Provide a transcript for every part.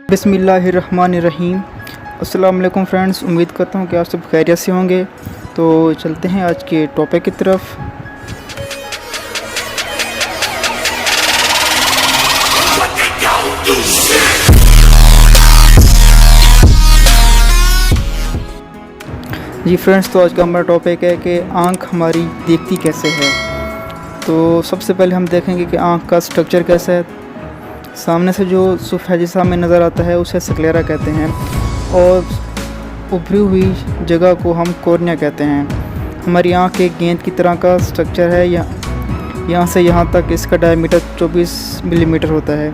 बिस्मिल्लाहिर्रहमानिर्रहीम। अस्सलाम वालेकुम फ्रेंड्स, उम्मीद करता हूँ कि आप सब खैरियत से होंगे। तो चलते हैं आज के टॉपिक की तरफ। जी फ्रेंड्स, तो आज का हमारा टॉपिक है कि आँख हमारी देखती कैसे है। तो सबसे पहले हम देखेंगे कि आँख का स्ट्रक्चर कैसा है। सामने से जो सफ़ेद जैसा हमें नज़र आता है उसे स्क्लेरा कहते हैं, और उभरी हुई जगह को हम कॉर्निया कहते हैं। हमारी आँख एक गेंद की तरह का स्ट्रक्चर है। यहाँ से यहाँ तक इसका डायमीटर 24 मिलीमीटर होता है।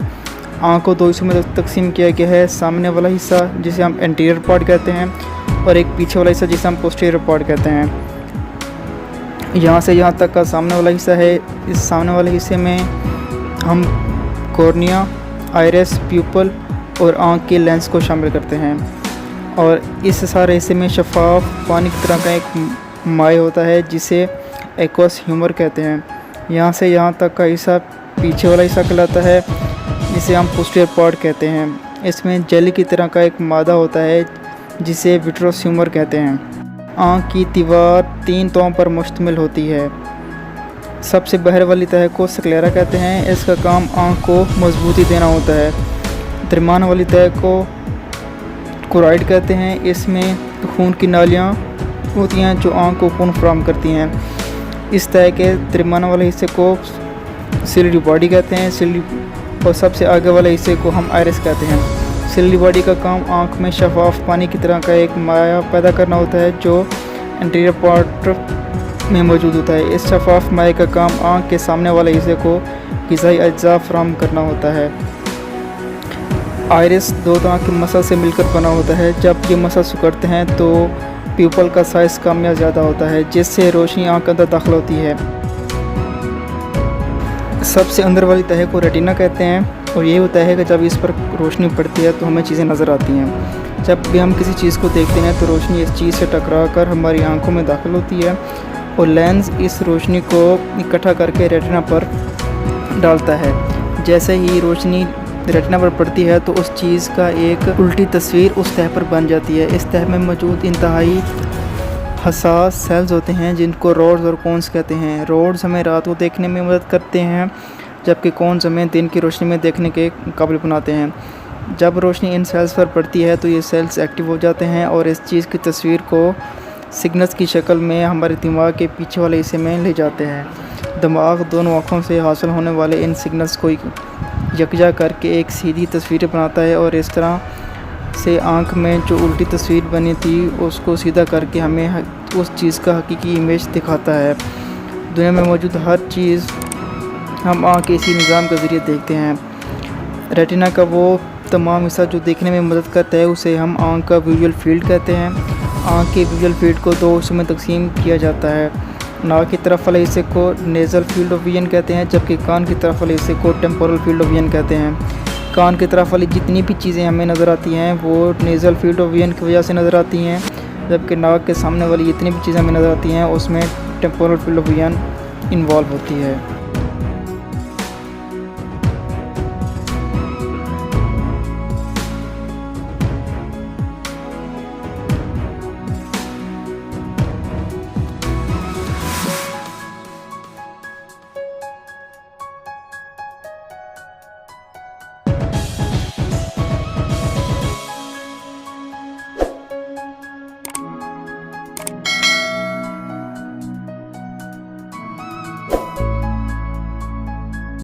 आँख को दो हिस्सों में तकसीम किया गया है। सामने वाला हिस्सा जिसे हम एंटीरियर पार्ट कहते हैं, और एक पीछे वाला हिस्सा जिसे हम पोस्टीरियर पार्ट कहते हैं। यहाँ से यहाँ तक का सामने वाला हिस्सा है। इस सामने वाले हिस्से में हम कॉर्निया, आइरिस, प्यूपल और आँख के लेंस को शामिल करते हैं। और इस सारे हिस्से में शफाफ पानी की तरह का एक माय होता है जिसे एक्वस ह्यूमर कहते हैं। यहाँ से यहाँ तक का हिस्सा पीछे वाला हिस्सा कहलाता है, जिसे हम पोस्टीरियर पार्ट कहते हैं। इसमें जेली की तरह का एक मादा होता है जिसे विट्रोस ह्यूमर कहते हैं। आँख की दीवार 3 तहों पर मुश्तमिल होती है। सबसे बाहर वाली तह को स्क्लेरा कहते हैं। इसका काम आँख को मजबूती देना होता है। दरमियान वाली तह को कोराइड कहते हैं। इसमें खून की नालियाँ होती हैं जो आँख को खून फराहम करती हैं। इस तह के दरमियान वाले हिस्से को सिलियरी बॉडी कहते हैं। और सबसे आगे वाले हिस्से को हम आइरिस कहते हैं। सिलियरी बॉडी का काम आँख में शफाफ पानी की तरह का एक माया पैदा करना होता है जो एंटीरियर पार्ट में मौजूद होता है। इस शफाफ माए का काम आँख के सामने वाले हिस्से को ग़िज़ाई अज्जा फराहम करना होता है। आइरिस 2 तरह के मसल से मिलकर बना होता है। जब ये मसल सिकुड़ते हैं तो प्यूपल का साइज़ कम या ज़्यादा होता है, जिससे रोशनी आँख के अंदर दाखिल होती है। सबसे अंदर वाली तह को रेटिना कहते हैं, और यही होता है कि जब इस पर रोशनी पड़ती है तो हमें चीज़ें नज़र आती हैं। जब भी हम किसी चीज़ को देखते हैं तो रोशनी इस चीज़ से टकरा कर हमारी आँखों में दाखिल होती है, और लेंस इस रोशनी को इकट्ठा करके रेटिना पर डालता है। जैसे ही रोशनी रेटिना पर पड़ती है तो उस चीज़ का एक उल्टी तस्वीर उस तह पर बन जाती है। इस तह में मौजूद इंतहाई हसास सेल्स होते हैं जिनको रोड्स और कोन्स कहते हैं। रोड्स हमें रात को देखने में मदद करते हैं, जबकि कोन्स हमें दिन की रोशनी में देखने के काबिल बनाते हैं। जब रोशनी इन सेल्स पर पड़ती है तो ये सेल्स एक्टिव हो जाते हैं और इस चीज़ की तस्वीर को सिग्नल्स की शक्ल में हमारे दिमाग के पीछे वाले हिस्से में ले जाते हैं। दिमाग दोनों आँखों से हासिल होने वाले इन सिग्नल्स को यकजा करके एक सीधी तस्वीर बनाता है, और इस तरह से आँख में जो उल्टी तस्वीर बनी थी उसको सीधा करके हमें उस चीज़ का हकीकी इमेज दिखाता है। दुनिया में मौजूद हर चीज़ हम आँख के इसी निज़ाम के ज़रिए देखते हैं। रेटिना का वो तमाम हिस्सा जो देखने में मदद करता है उसे हम आँख का विजुअल फील्ड कहते हैं। आँख के विजुअल फील्ड को 2 हिस्सों में तकसीम किया जाता है। नाक की तरफ वाले हिस्से को नेज़ल फील्ड ऑफ विजन कहते हैं, जबकि कान की तरफ वाले हिस्से को टेम्पोरल फील्ड ऑफ विजन कहते हैं। कान की तरफ वाली जितनी भी चीज़ें हमें नज़र आती हैं वो नेज़ल फील्ड ऑफ विजन की वजह से नज़र आती हैं, जबकि नाक के सामने वाली जितनी भी चीज़ें हमें नज़र आती हैं उसमें temporal field of vision involve होती है।